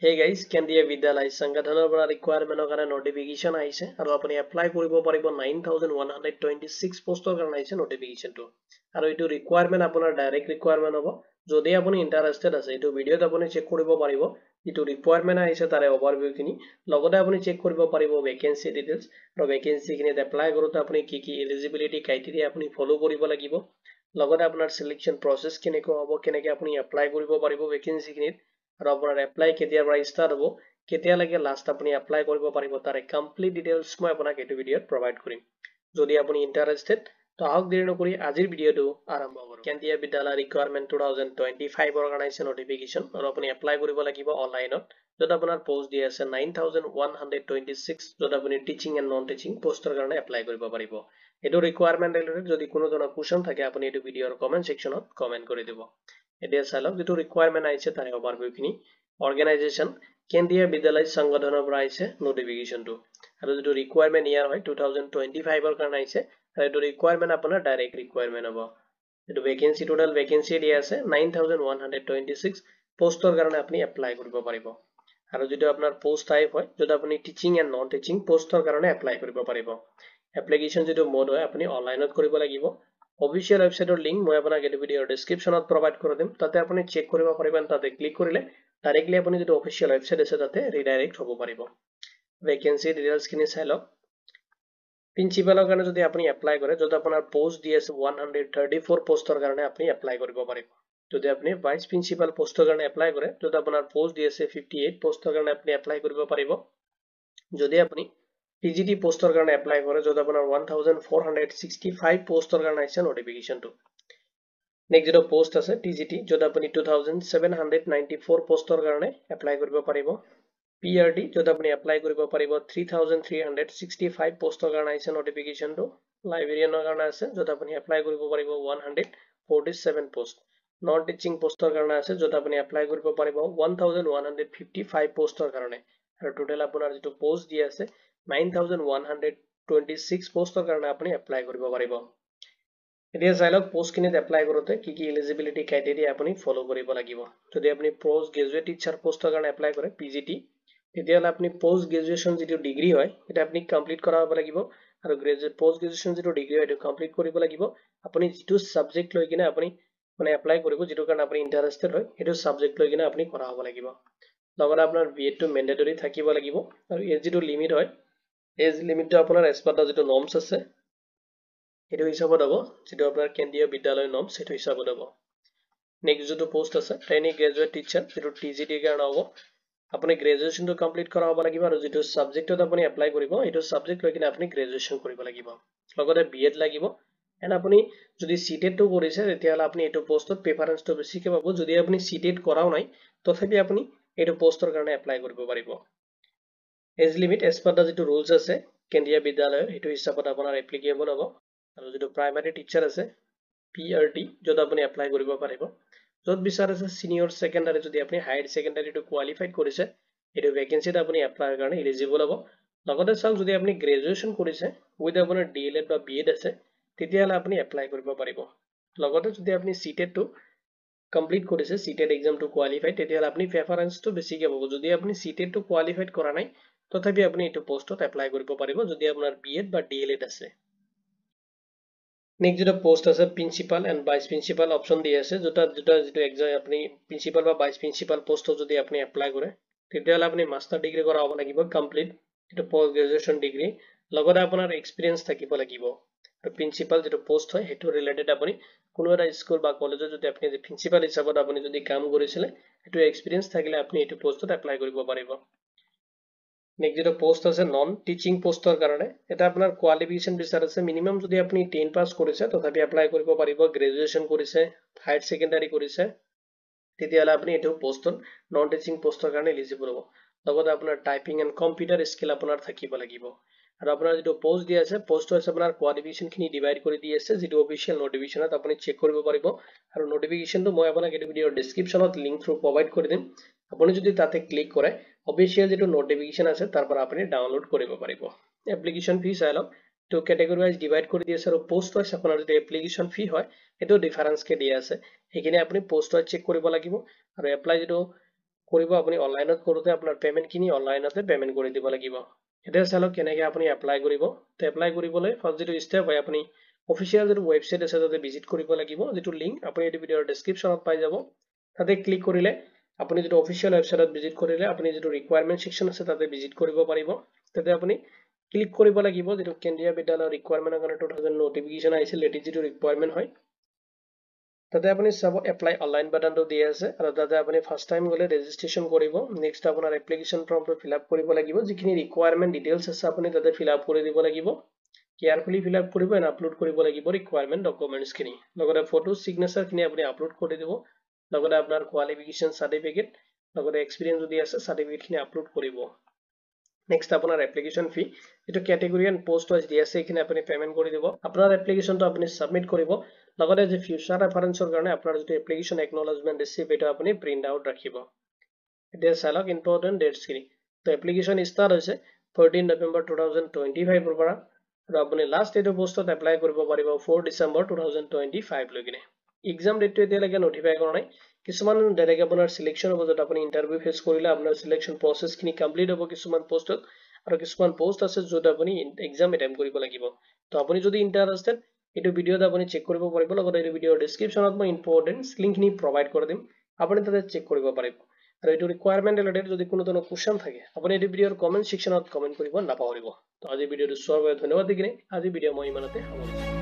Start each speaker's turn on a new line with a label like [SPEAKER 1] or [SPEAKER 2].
[SPEAKER 1] Hey guys, কেন্দ্ৰীয় বিদ্যালয় সংগঠনৰ পৰা ৰিকুৱাৰমেন্টৰ কাৰণে নটিফিকেশন আহিছে আৰু আপুনি এপ্লাই কৰিব পাৰিব 9126 পোষ্টৰ কাৰণে আহিছে নটিফিকেশনটো আৰু এইটো ৰিকুৱাৰমেন্ট আপোনাৰ ডাইৰেক্ট ৰিকুৱাৰমেন্ট হ'ব যদি আপুনি ইন্টাৰেস্টেড আছে এইটো ভিডিঅ'ত আপুনি চেক কৰিব পাৰিব এইটো ৰিকুৱাৰমেন্ট আহিছে তাৰে ওভাৰভিউ খিনি লগতে আপুনি চেক কৰিব পাৰিব ভেকেন্সি ডিটেইলছ আৰু ভেকেন্সি খিনিত এপ্লাই কৰোতে আপুনি কি এলিজিবিলিটি ক্ৰাইটেৰিয়া আপুনি ফলো কৰিব লাগিব লগতে আপোনাৰ সিলেকশন প্ৰসেস কেনেকৈ হ'ব কেনেকৈ আপুনি এপ্লাই কৰিব পাৰিব ভেকেন্সি খিনিত আৰু আপোনাৰ এপ্লাই কেতিয়াৰ পৰা ষ্টাৰ্ট হ'ব কেতিয়ালৈকে লাষ্ট আপুনি এপ্লাই কৰিব পাৰিব তাৰে কমপ্লিট ডিটেইলছ মই আপোনাক এইটো ভিডিঅ'ত প্ৰভাইড কৰিম যদি আপুনি ইন্টাৰেস্টেড তো আহক দেৰি নকৰি আজিৰ ভিডিঅ'টো আৰম্ভ কৰোঁ কেন্দ্ৰীয় বিদ্যালয় ৰিকুৱাৰমেন্ট 2025 ৰ কাৰণে আছে নটিফিকেশন আৰু আপুনি এপ্লাই কৰিব লাগিব অনলাইনত যত আপোনাৰ পোষ্ট দি আছে 9126 যত আপুনি টিচিং এণ্ড নন টিচিং পোষ্টৰ কাৰণে এপ্লাই কৰিব পাৰিব এইটো ৰিকুৱাৰমেন্ট ৰিলেটেড যদি কোনো ধৰণৰ কোৱেশ্চন থাকে আপুনি এইটো ভিডিঅ'ৰ কমেন্ট সেকশনত কমেন্ট কৰি দিব এতিয়া চাই লওক যেটো ৰিকুৱাৰমেন্ট আহিছে তাৰে ওভাৰভিউ খিনি অৰ্গানাইজেচন কেন্দ্ৰীয় বিদ্যালয় সংগঠনৰ পৰা আহিছে নটিফিকেশনটো আৰু যেটো ৰিকুৱাৰমেন্ট ইয়াৰ হয় 2025 ৰ কাৰণে আহিছে আৰু এটো ৰিকুৱাৰমেন্ট আপোনাৰ ডাইৰেক্ট ৰিকুৱাৰমেন্ট হ'ব এটো ভেকেন্সি টোটাল ভেকেন্সি দিয়া আছে 9126 পোষ্টৰ কাৰণে আপুনি এপ্লাই কৰিব পাৰিব আৰু যেটো আপোনাৰ পোষ্ট টাইপ হয় যেটো আপুনি টিচিং এণ্ড নন টিচিং পোষ্টৰ কাৰণে এপ্লাই কৰিব পাৰিব এপ্লিকেশন যেটো মোড হয় আপুনি অনলাইনত কৰিব লাগিব অফিচিয়েল ওয়েবসাইটৰ লিংক মই আপোনাক এই ভিডিঅৰ ডেসক্ৰিপচনত প্ৰভাইড কৰি দিম তাতে আপুনি চেক কৰিব পাৰিব তাতে ক্লিক কৰিলে ডাইৰেক্টলি আপুনি যেটো অফিচিয়েল ওয়েবসাইট আছে তাতে ৰিডাইৰেক্ট হ'ব পাৰিব ভেকেন্সি ডিটেইলছ খিনি চাই লওক প্ৰিন্সিপালৰ কাৰণে যদি আপুনি এপ্লাই কৰে যত আপোনাৰ পোষ্ট দি আছে 134 পোষ্টৰ কাৰণে আপুনি এপ্লাই কৰিব পাৰিব যদি আপুনি ভাইস প্ৰিন্সিপাল পোষ্টৰ কাৰণে এপ্লাই কৰে যত আপোনাৰ পোষ্ট দি আছে 58 পোষ্টৰ কাৰণে আপুনি এপ্লাই কৰিব পাৰিব যদি আপুনি PGT পোষ্টৰ কাৰণে এপ্লাই কৰে যত আপোনাৰ 1465 পোষ্টৰ কাৰণে আছে নটিফিকেশনটো নেক্সট যেটো পোষ্ট আছে TGT যত আপুনি 2794 পোষ্টৰ কাৰণে এপ্লাই কৰিব পাৰিব PRD যত আপুনি এপ্লাই কৰিব পাৰিব 3365 পোষ্টৰ কাৰণে আছে নটিফিকেশনটো লাইব্ৰেৰিয়ানৰ কাৰণে আছে যত আপুনি এপ্লাই কৰিব পাৰিব 147 পোষ্ট নন টিচিং পোষ্টৰ কাৰণে আছে যত আপুনি এপ্লাই কৰিব পাৰিব 1155 পোষ্টৰ কাৰণে আৰু টোটাল আপোনাৰ যেটো পোষ্ট দি আছে 9126 পোষ্টৰ কাৰণে আপুনি এপ্লাই কৰিব পাৰিব এতিয়া চাই লওক পোষ্ট খিনিত এপ্লাই কৰোতে কি এলিজিবিলিটি ক্ৰাইটেৰিয়া আপুনি ফলো কৰিব লাগিব যদি আপুনি পোষ্ট গ্ৰেজুৱেট টিচাৰ পোষ্টৰ কাৰণে এপ্লাই কৰে PGT তেতিয়াহলে আপুনি পোষ্ট গ্ৰেজুৱেচন যেটো ডিগ্ৰী হয় এটা আপুনি কমপ্লিট কৰাব লাগিব আৰু পোষ্ট গ্ৰেজুৱেচন যেটো ডিগ্ৰী হয় এটো কমপ্লিট কৰিব লাগিব আপুনি যেটো সাবজেক্ট লৈ কিনে আপুনি মানে এপ্লাই কৰিব যেটো কাৰণে আপুনি ইন্টাৰেস্টেড হয় এটো সাবজেক্ট লৈ কিনে আপুনি কৰা হ'ব লাগিব লগতে আপোনাৰ BEd টো মেন্ডেটৰি থাকিব লাগিব আৰু এজ যেটো লিমিট হয় এজ লিমিটটো আপোনাৰ এসপাৰ্টা যেটো নৰ্মছ আছে এটো হিচাপত হ'ব যেটো আপোনাৰ কেন্দ্ৰীয় বিদ্যালয় নৰ্মছ সেটো হিচাপত হ'ব নেক্সট যেটো পোষ্ট আছে ট্ৰেইনিং গ্ৰেজুৱেট টিচাৰ যেটো TGT কাৰণে হ'ব আপুনি গ্ৰেজুৱেচনটো কমপ্লিট কৰা হ'ব লাগিব আৰু যেটো সাবজেক্টত আপুনি এপ্লাই কৰিব এটো সাবজেক্ট লৈ কিনে আপুনি গ্ৰেজুৱেচন কৰিব লাগিব লগতে BEd লাগিব এন্ড আপুনি যদি CTET টো কৰিছে তেতিয়াহলে আপুনি এটো পোষ্টত প্ৰেফাৰেন্সটো বেছিকৈ পাব যদি আপুনি CTET কৰাও নাই তথাপি আপুনি এটো পোষ্টৰ কাৰণে এপ্লাই কৰিব পাৰিব এজ লিমিট এসপাৰ্টা যেটো ৰুলছ আছে কেন্দ্ৰীয় বিদ্যালয়ৰ এটো হিচাপত আপোনাৰ এপ্লিকেবল হ'ব আৰু যেটো প্ৰাইমাৰী টিচাৰ আছে PRD যত আপুনি এপ্লাই কৰিব পাৰিব যত বিচাৰ আছে সিনিয়ৰ সেকেন্ডাৰী যদি আপুনি হায়াৰ সেকেন্ডাৰী টো কোৱালিফাইড কৰিছে এটো ভেকেন্সিত আপুনি এপ্লাই কাৰণে এলিজিবল হ'ব লগতে চাওক যদি আপুনি গ্ৰেজুৱেচন কৰিছে উইথ আপোনাৰ DLED বা BEd আছে তেতিয়াহলে আপুনি এপ্লাই কৰিব পাৰিব লগতে যদি আপুনি CTET টো কমপ্লিট কৰিছে CTET এক্সাম টো কোৱালিফাইড তেতিয়াহলে আপুনি প্ৰেফাৰেন্সটো বেছিকৈ পাব যদি আপুনি CTET টো কোৱালিফাইড কৰা নাই তথাপি আপুনি এটো পোষ্টত এপ্লাই কৰিব পাৰিব যদি আপোনাৰ BEd বা DLED আছে নেক্সট যেটো পোষ্ট আছে principal and vice principal option দি আছে যেটো এক্সাম আপুনি প্ৰিন্সিপাল বা ভাইস প্ৰিন্সিপাল পোষ্টত যদি আপুনি এপ্লাই কৰে তেতিয়াহলে আপুনি মাষ্টাৰ ডিগ্ৰী কৰা হ'ব লাগিব কমপ্লিট এটো পোষ্ট গ্ৰেজুৱেচন ডিগ্ৰী লগতে আপোনাৰ এক্সপেৰিয়েন্স থাকিব লাগিব আৰু প্ৰিন্সিপাল যেটো পোষ্ট হয় হেতু ৰিলেটেড আপুনি কোনো এটা স্কুল বা কলেজত যদি আপুনি প্ৰিন্সিপাল হিচাপত আপুনি যদি কাম কৰিছিলে হেতু এক্সপেৰিয়েন্স থাকিলে আপুনি এটো পোষ্টত এপ্লাই কৰিব পাৰিব নেক্সট যেটো পোষ্ট আছে নন টিচিং পোষ্টৰ কাৰণে এটা আপোনাৰ কোৱালিফিকেশন বিচাৰ আছে মিনিমাম যদি আপুনি 10 পাস কৰিছে তথাপি এপ্লাই কৰিব পাৰিব গ্ৰেজুৱেচন কৰিছে হায়াৰ সেকেন্ডাৰী কৰিছে তেতিয়াহলে আপুনি এটো পোষ্টত নন টিচিং পোষ্টৰ কাৰণে এলিজিবল হ'ব লগতে আপোনাৰ টাইপিং এণ্ড কম্পিউটাৰ স্কিল আপোনাৰ থাকিব লাগিব আৰু আপোনাৰ যেটো পোষ্ট দি আছে পোষ্টটো আছে আপোনাৰ কোৱালিফিকেশন খিনি ডিভাইড কৰি দি আছে যেটো অফিচিয়েল নটিফিকেশনত আপুনি চেক কৰিব পাৰিব আৰু নটিফিকেশনটো মই আপোনাক এই ভিডিঅৰ ডেসক্ৰিপচনত লিংক থ্ৰু প্ৰভাইড কৰি দিম আপুনি যদি তাতে ক্লিক কৰে অফিচিয়েল যেটো নটিফিকেশন আছে তাৰ পৰা আপুনি ডাউনলোড কৰিব পাৰিব এপ্লিকেশন ফি চাই লওক তো ক্যাটাগৰি ওয়াইজ ডিভাইড কৰি দি আছে আৰু পোষ্ট ওয়াইজ আপোনাৰ যেটো এপ্লিকেশন ফি হয় এটো ডিফাৰেন্স কে দিয়া আছে সেইখিনি আপুনি পোষ্ট ওয়াইজ চেক কৰিব লাগিব আৰু এপ্লাই যেটো কৰিব আপুনি অনলাইনত কৰোতে আপোনাৰ পেমেন্ট খিনি অনলাইনতে পেমেন্ট কৰি দিব লাগিব এতিয়া চালক কেনেকৈ আপুনি এপ্লাই কৰিব তে এপ্লাই কৰিবলৈ ফাৰ্স্ট যেটো স্টেপ হয় আপুনি অফিচিয়েল যেটো ওয়েবসাইট আছে তাতে ভিজিট কৰিব লাগিব যেটো লিংক আপুনি এই ভিডিওৰ ডেসক্ৰিপচনত পাই যাব তাতে ক্লিক কৰিলে আপুনি যেটো অফিচিয়েল ওয়েবসাইটত ভিজিট কৰিলে আপুনি যেটো ৰিকুৱাৰমেন্ট সেকশন আছে তাতে ভিজিট কৰিব পাৰিব তাতে আপুনি ক্লিক কৰিব লাগিব যেটো কেন্দ্ৰীয় বিদ্যালয়ৰ ৰিকুৱাৰমেন্টৰ কাৰণে 2000 নটিফিকেশন আহিছিল এটি যেটো ৰিকুৱাৰমেন্ট হয় তাতে আপুনি সব এপ্লাই অনলাইন বাটনটো দি আছে আৰু তাতে আপুনি ফাৰ্স্ট টাইম গলে ৰেজিষ্ট্ৰেচন কৰিব নেক্সট আপোনাৰ এপ্লিকেশন ফৰ্মটো ফিল আপ কৰিব লাগিব যিখিনি ৰিকুৱাৰমেন্ট ডিটেইলছ আছে আপুনি তাতে ফিল আপ কৰি দিব লাগিব কেয়াৰফুলি ফিল আপ কৰিব এন্ড আপলোড কৰিব লাগিব ৰিকুৱাৰমেন্ট ডকুমেন্টছ খিনি লগতে ফটো সিগনেচাৰ খিনি আপুনি আপলোড কৰি দিব লগতে আপোনাৰ কোৱালিফিকেশন সাৰ্টিফিকেট লগতে এক্সপেৰিয়েন্স যদি আছে সাৰ্টিফিকেট খিনি আপলোড কৰিব নেক্সট আপোনাৰ এপ্লিকেশন ফি এটো ক্যাটেগৰি এন্ড পোষ্ট ওয়াইজ দি আছে এখানে আপুনি পেমেন্ট কৰি দিব আপোনাৰ এপ্লিকেশনটো আপুনি সাবমিট কৰিব লগতে যে ফিউচাৰ ৰেফাৰেন্সৰ কাৰণে আপোনাৰ যে এপ্লিকেশন একনলেজমেন্ট ৰিসিপ্ট এটা আপুনি প্ৰিন্ট আউট ৰাখিব এতিয়া চালক ইম্পৰ্টেন্ট ডেটস খিনি তো এপ্লিকেশন স্টাৰ্ট হৈছে 14 নৱেম্বৰ 2025 ৰ পৰা আৰু আপুনি লাষ্ট এটো পোষ্টত এপ্লাই কৰিব পাৰিব 4 ডিসেম্বৰ 2025 লৈকে এক্সাম ডেটটো এতিয়ালৈকে নটিফাই কৰা নাই কিছুমান ডাইৰেক্ট আপোনাৰ সিলেকশন হ'ব যত আপুনি ইন্টাৰভিউ ফেস কৰিলে আপোনাৰ সিলেকশন প্ৰসেস খিনি কমপ্লিট হ'ব কিছুমান পোষ্টত আৰু কিছুমান পোষ্ট আছে যত আপুনি এক্সাম এটেম্প কৰিব লাগিব তো আপুনি যদি ইন্টাৰেষ্টেড এটো ভিডিওত আপুনি চেক কৰিব পাৰিব লগতে এই ভিডিওৰ ডেসক্ৰিপচনত মই ইম্পৰ্টেন্ট লিংক খিনি প্ৰভাইড কৰি দিম আপুনি তাতে চেক কৰিব পাৰিব আৰু এটো ৰিকুৱাৰমেন্ট ৰিলেটেড যদি কোনো ধৰণৰ কোৱেশ্চন থাকে আপুনি এই ভিডিওৰ কমেন্ট সেকশনত কমেন্ট কৰিব নাপাহৰিব তো আজি ভিডিওটো চোৱাৰ বাবে ধন্যবাদ দিকিনে আজি ভিডিও মই ইমানতে সামৰিছো